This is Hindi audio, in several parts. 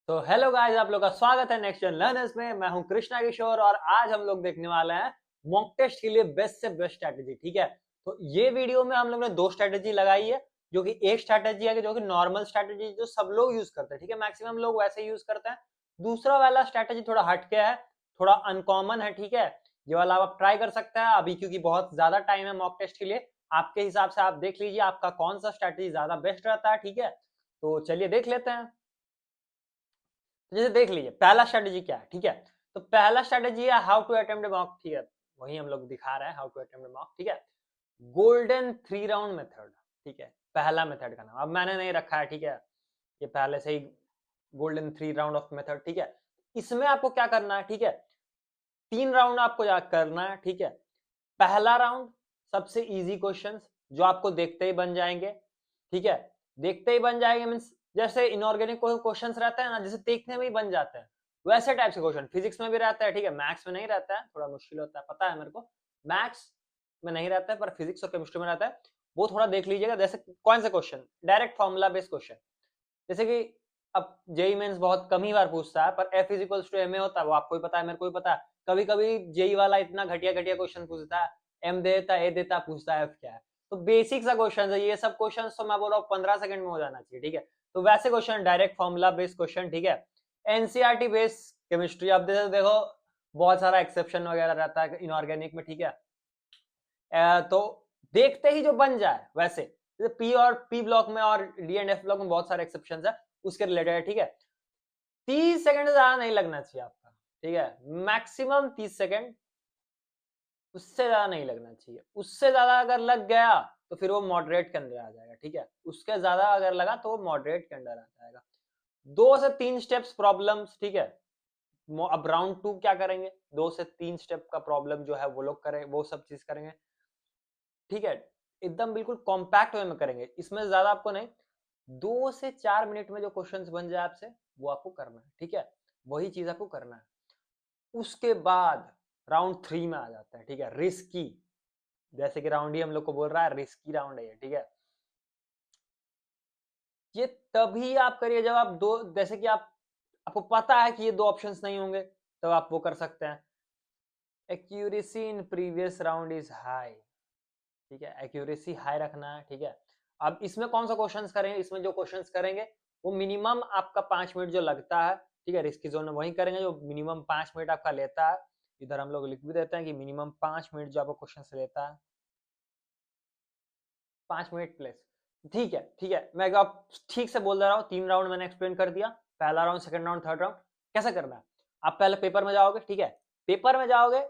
तो हेलो गाइस, आप लोग का स्वागत है नेक्स्ट जन लर्नर्स में। मैं हूं कृष्णा किशोर और आज हम लोग देखने वाले हैं मॉक टेस्ट के लिए बेस्ट से बेस्ट स्ट्रेटेजी। ठीक है, तो ये वीडियो में हम लोग ने दो स्ट्रेटेजी लगाई है, जो कि एक स्ट्रेटेजी है जो कि नॉर्मल स्ट्रेटेजी जो सब लोग यूज करते हैं। ठीक है, मैक्सिमम लोग वैसे यूज करते हैं। दूसरा वाला स्ट्रेटेजी थोड़ा हटके है, थोड़ा अनकॉमन है। ठीक है, ये वाला आप ट्राई कर सकते हैं अभी, क्योंकि बहुत ज्यादा टाइम है मॉक टेस्ट के लिए। आपके हिसाब से आप देख लीजिए आपका कौन सा स्ट्रेटेजी ज्यादा बेस्ट रहता है। ठीक है, तो चलिए देख लेते हैं। तो जैसे देख लीजिए पहला स्ट्रेटेजी क्या है। ठीक है, तो पहला स्ट्रेटेजी है हाउ टू अटेम्प्ट मॉक। ठीक है, वही हम लोग दिखा रहे हैं हाउ टू अटेम्प्ट मॉक। ठीक है, गोल्डन 3 राउंड मेथड। ठीक है, पहला मेथड का नाम अब मैंने नहीं रखा है। ठीक है, ये पहले से ही गोल्डन 3 राउंड ऑफ मेथड। ठीक है, इसमें आपको क्या करना है। ठीक है, 3 राउंड आपको करना है। ठीक है, पहला राउंड सबसे इजी क्वेश्चंस जो आपको देखते ही बन जाएंगे। ठीक है, देखते ही बन जाएंगे मींस जैसे इनऑर्गेनिक क्वेश्चंस रहते हैं ना, जैसे देखने में ही बन जाते हैं, वैसे टाइप से क्वेश्चन फिजिक्स में भी रहता है। ठीक है, मैथ्स में नहीं रहता है, थोड़ा मुश्किल होता है, पता है मेरे को। मैथ्स में नहीं रहता है पर फिजिक्स और केमिस्ट्री में रहता है। वो थोड़ा देख लीजिएगा। जैसे कौन सा question, direct formula based question, जैसे कि अब जेई मेंस बहुत कम ही बार पूछता है, पर F is to M A होता है, वो आपको भी पता है, मेरे को भी पता है। कभी कभी जेई वाला इतना घटिया घटिया क्वेश्चन पूछता है, एम देता ए देता, पूछता है एफ क्या है। तो बेसिक सा क्वेश्चन है ये सब क्वेश्चन, तो मैं बोल रहा हूँ 15 सेकंड में हो जाना चाहिए। ठीक है, तो वैसे question direct formula based question. ठीक है, एनसीईआरटी बेस्ड केमिस्ट्री। अब देखो बहुत सारा एक्सेप्शन वगैरह रहता है इनऑर्गेनिक में। ठीक है, तो देखते ही जो बन जाए वैसे, जैसे पी और पी ब्लॉक में और डी एंड एफ ब्लॉक में बहुत सारे एक्सेप्शन है, उसके रिलेटेड है। ठीक है, 30 सेकंड से ज्यादा नहीं लगना चाहिए आपका। ठीक है, मैक्सिमम 30 सेकंड, उससे ज्यादा नहीं लगना चाहिए। उससे ज्यादा अगर लग गया तो फिर वो मॉडरेट के अंदर आ जाएगा। ठीक है, उसके ज्यादा अगर लगा तो वो मॉडरेट के अंदर आ जाएगा। 2 से 3 स्टेप्स प्रॉब्लम्स। ठीक है, अब राउंड 2 क्या करेंगे, 2 से 3 स्टेप का प्रॉब्लम जो है वो लोग करें, वो सब चीज करेंगे। ठीक है, एकदम बिल्कुल कॉम्पैक्ट वे में करेंगे, इसमें ज्यादा आपको नहीं। 2 से 4 मिनट में जो क्वेश्चंस बन जाए आपसे, वो आपको करना है। ठीक है, वही चीज आपको करना है। उसके बाद राउंड 3 में आ जाता है। ठीक है, रिस्की, जैसे कि राउंड ही हम लोग को बोल रहा है रिस्की राउंड है ये। ठीक है, ये तभी आप करिए जब आप दो, जैसे कि आपको पता है कि ये दो ऑप्शंस नहीं होंगे, तब आप वो कर सकते हैं। Accuracy in previous round is high. ठीक है, एक्यूरेसी हाई रखना है। ठीक है, अब इसमें कौन सा क्वेश्चंस करेंगे, इसमें जो क्वेश्चंस करेंगे वो मिनिमम आपका 5 मिनट जो लगता है। ठीक है, रिस्की जोन में वही करेंगे जो मिनिमम 5 मिनट आपका लेता है। इधर हम लोग लिख भी देते हैं कि मिनिमम 5 मिनट जो आपको क्वेश्चन लेता है, 5 मिनट प्लेस। ठीक है, ठीक है, मैं अब ठीक से बोल दे रहा हूँ। 3 राउंड मैंने एक्सप्लेन कर दिया, पहला round, second round, third round कैसे करना है। आप पहले पेपर में जाओगे। ठीक है, पेपर में जाओगे,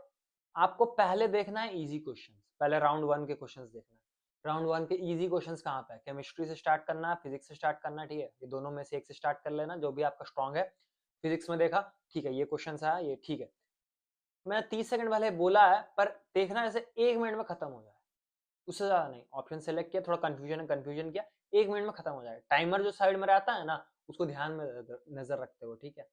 आपको पहले देखना है इजी क्वेश्चन, पहले राउंड 1 के क्वेश्चन देखना है। राउंड 1 के इजी क्वेश्चन कहाँ पे है, केमिस्ट्री से स्टार्ट करना है, फिजिक्स से स्टार्ट करना है। ठीक है, ये दोनों में से एक से स्टार्ट कर लेना, जो भी आपका स्ट्रॉन्ग है। फिजिक्स में देखा, ठीक है, ये क्वेश्चन है ये। ठीक है, मैंने 30 सेकंड पहले बोला है, पर देखना जैसे 1 मिनट में खत्म हो जाए, उससे ज्यादा नहीं। ऑप्शन सेलेक्ट किया, थोड़ा कंफ्यूजन है, कंफ्यूजन किया, 1 मिनट में खत्म हो जाए। टाइमर जो साइड में रहता है ना, उसको ध्यान में नजर रखते हो। ठीक है,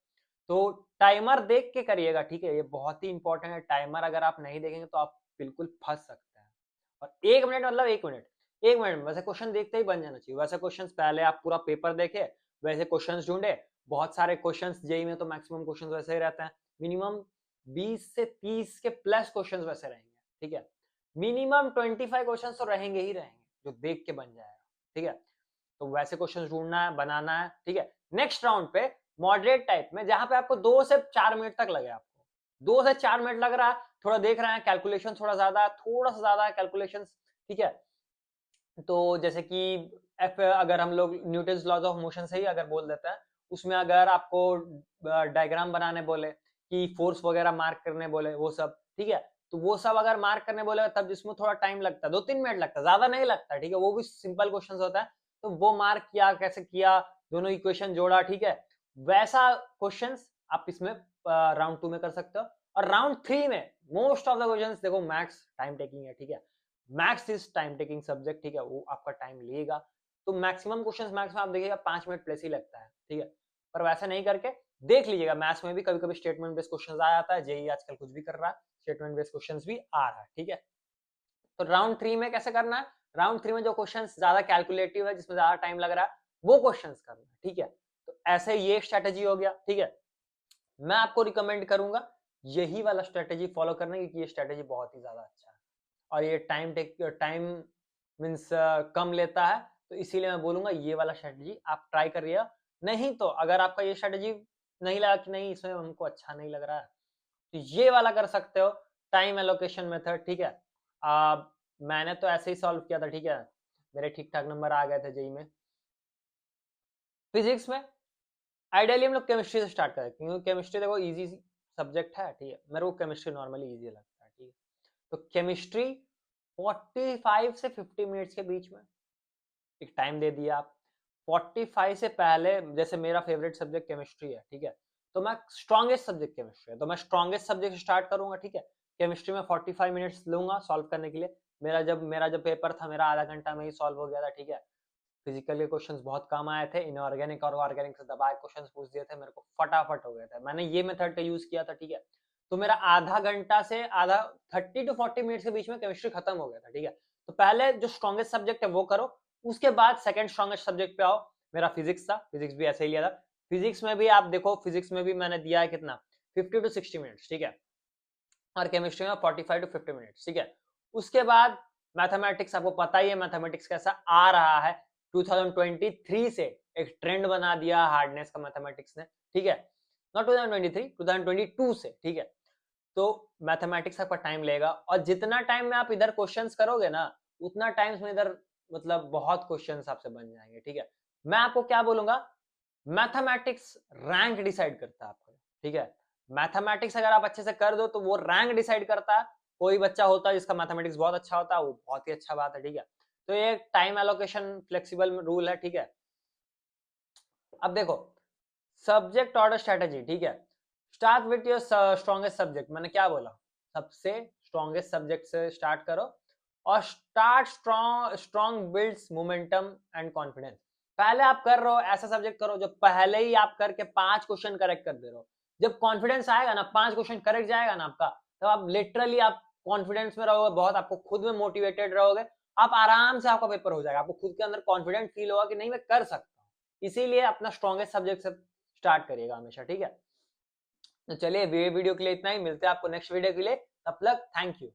तो टाइमर देख के करिएगा। ठीक है, ये बहुत ही इंपॉर्टेंट है। टाइमर अगर आप नहीं देखेंगे तो आप बिल्कुल फंस सकते हैं। और 1 मिनट मतलब 1 मिनट, 1 मिनट में वैसे क्वेश्चन देखते ही बन जाना चाहिए। वैसे क्वेश्चन पहले आप पूरा पेपर देखे, वैसे क्वेश्चन ढूंढे। बहुत सारे क्वेश्चन जेई में तो मैक्सिमम क्वेश्चन वैसे ही रहते हैं, मिनिमम 20 से 30 के प्लस क्वेश्चन वैसे रहेंगे। ठीक है, मिनिमम 25 क्वेश्चन तो रहेंगे ही रहेंगे जो देख के बन जाएगा। ठीक है, तो वैसे क्वेश्चन ढूंढना है, बनाना है। ठीक है, नेक्स्ट राउंड पे मॉडरेट टाइप में, जहां पे आपको 2 से 4 मिनट तक लगे, आपको 2 से 4 मिनट लग रहा है, थोड़ा देख रहे हैं कैलकुलेशन थोड़ा ज्यादा है, थोड़ा सा ज्यादा है कैलकुलेशन। ठीक है, तो जैसे कि एफ, अगर हम लोग न्यूटन्स लॉज ऑफ मोशन से ही अगर बोल देते हैं, उसमें अगर आपको डायग्राम बनाने बोले कि फोर्स वगैरह मार्क करने बोले, वो सब। ठीक है, तो वो सब अगर मार्क करने बोले तब जिसमें थोड़ा टाइम लगता है, 2-3 मिनट लगता है, ज्यादा नहीं लगता। ठीक है, वो भी सिंपल क्वेश्चन होता है, तो वो मार्क किया, कैसे किया, दोनों इक्वेशन जोड़ा। ठीक है, वैसा क्वेश्चन आप इसमें राउंड 2 में कर सकते हो। और राउंड 3 में मोस्ट ऑफ द क्वेश्चन देखो मैक्स टाइम टेकिंग है। ठीक है, maths is time taking subject. ठीक है, वो आपका टाइम लेगा, तो मैक्सिमम क्वेश्चंस मैथ्स में आप देखिएगा 5 मिनट प्लस ही लगता है। ठीक है, पर वैसा नहीं करके देख लीजिएगा, मैथ्स में भी कभी कभी स्टेटमेंट बेस्ड क्वेश्चंस आ जाता है, जेई आजकल कुछ भी कर रहा है, स्टेटमेंट बेस्ड क्वेश्चंस भी आ रहा है। ठीक है, तो राउंड 3 में कैसे करना है, राउंड 3 में जो क्वेश्चन ज्यादा कैलकुलेटिव है, जिसमें ज्यादा टाइम लग रहा है, वो क्वेश्चन करना है। ठीक है, तो ऐसे ये स्ट्रेटेजी हो गया, ठीक है। मैं आपको रिकमेंड करूंगा यही वाला स्ट्रेटेजी फॉलो करना, क्योंकि ये स्ट्रेटेजी बहुत ही ज्यादा अच्छा है और ये टाइम मीन्स कम लेता है, तो इसीलिए मैं बोलूंगा ये वाला स्ट्रेटेजी आप ट्राई करिए। नहीं तो अगर आपका ये स्ट्रेटेजी नहीं लगा कि नहीं इसमें हमको अच्छा नहीं लग रहा है, तो ये वाला कर सकते हो, टाइम एलोकेशन मेथड, ठीक है। मैंने तो ऐसे ही सॉल्व किया था, ठीक है, मेरे ठीक ठाक नंबर आ गए थे जेई में। फिजिक्स में आइडियली हम लोग केमिस्ट्री से स्टार्ट करें, क्योंकि केमिस्ट्री देखो इजी सब्जेक्ट है, ठीक है, मेरे को केमिस्ट्री नॉर्मली इजी लगता है, ठीक है। तो केमिस्ट्री 45 से 50 मिनट्स के बीच में एक टाइम दे दिया आप। 45 से पहले, जैसे मेरा फेवरेट सब्जेक्ट केमिस्ट्री है, ठीक है, तो मैं स्ट्रॉन्गेस्ट सब्जेक्ट केमिस्ट्री है, तो मैं स्ट्रॉन्गेस्ट सब्जेक्ट स्टार्ट करूंगा, ठीक है। केमिस्ट्री में 45 मिनट्स लूंगा सॉल्व करने के लिए। मेरा जब पेपर था, मेरा आधा घंटा में ही सॉल्व हो गया था, ठीक है। फिजिकल के क्वेश्चंस बहुत कम आए थे, इनऑर्गेनिक और ऑर्गेनिक से दबा के क्वेश्चंस पूछ दिए थे, मेरे को फटाफट हो गए थे। मैंने ये मेथड का यूज किया था, ठीक है। तो मेरा आधा घंटा से आधा 30 टू 40 मिनट्स के बीच में केमिस्ट्री खत्म हो गया था, ठीक है। तो पहले जो स्ट्रॉन्गेस्ट सब्जेक्ट है वो करो, उसके बाद सेकंड स्ट्रॉन्गेस्ट सब्जेक्ट पे आओ। मेरा फिजिक्स था, फिजिक्स भी ऐसे ही लिया था। फिजिक्स में भी आप देखो, फिजिक्स में भी मैंने दिया है कितना, 50 टू 60 मिनट्स, ठीक है, और केमिस्ट्री में 45 टू 50 मिनट्स, ठीक है। उसके बाद मैथमेटिक्स, आपको पता ही है मैथमेटिक्स कैसा आ रहा है, 2023 से एक ट्रेंड बना दिया हार्डनेस का मैथमेटिक्स ने, ठीक है। नॉट 2023, 2022 से, ठीक है। तो मैथमेटिक्स आपका टाइम लेगा, और जितना टाइम में आप इधर क्वेश्चंस करोगे ना, उतना टाइम में इधर मतलब बहुत क्वेश्चंस आपसे बन जाएंगे, ठीक है। मैं आपको क्या बोलूंगा, मैथमेटिक्स रैंक डिसाइड करता है आपको, ठीक है। मैथमेटिक्स अगर आप अच्छे से कर दो तो वो रैंक डिसाइड करता है। कोई बच्चा होता है जिसका मैथमेटिक्स बहुत अच्छा होता है, वो बहुत ही अच्छा बात है, ठीक है। तो ये टाइम एलोकेशन फ्लेक्सिबल रूल है, ठीक है। अब देखो सब्जेक्ट ऑर्डर स्ट्रेटेजी, ठीक है। Start with your strongest subject, मैंने क्या बोला, सबसे स्ट्रॉन्गेस्ट सब्जेक्ट से स्टार्ट करो, और start strong builds momentum and confidence. पहले आप कर रहे हो ऐसा सब्जेक्ट करो जो पहले ही आप करके 5 क्वेश्चन करेक्ट कर दे रहे हो। जब कॉन्फिडेंस आएगा ना, 5 क्वेश्चन करेक्ट जाएगा ना आपका, तो आप लिटरली आप कॉन्फिडेंस में रहोगे बहुत, आपको खुद में मोटिवेटेड रहोगे, आप आराम से आपका पेपर हो जाएगा, आपको खुद के अंदर कॉन्फिडेंट फील होगा कि नहीं मैं कर सकता हूँ। इसीलिए अपना स्ट्रॉन्गेस्ट सब्जेक्ट से स्टार्ट करिएगा हमेशा, ठीक है। तो चलिए वीडियो के लिए इतना ही, मिलते हैं आपको नेक्स्ट वीडियो के लिए, तब तक थैंक यू।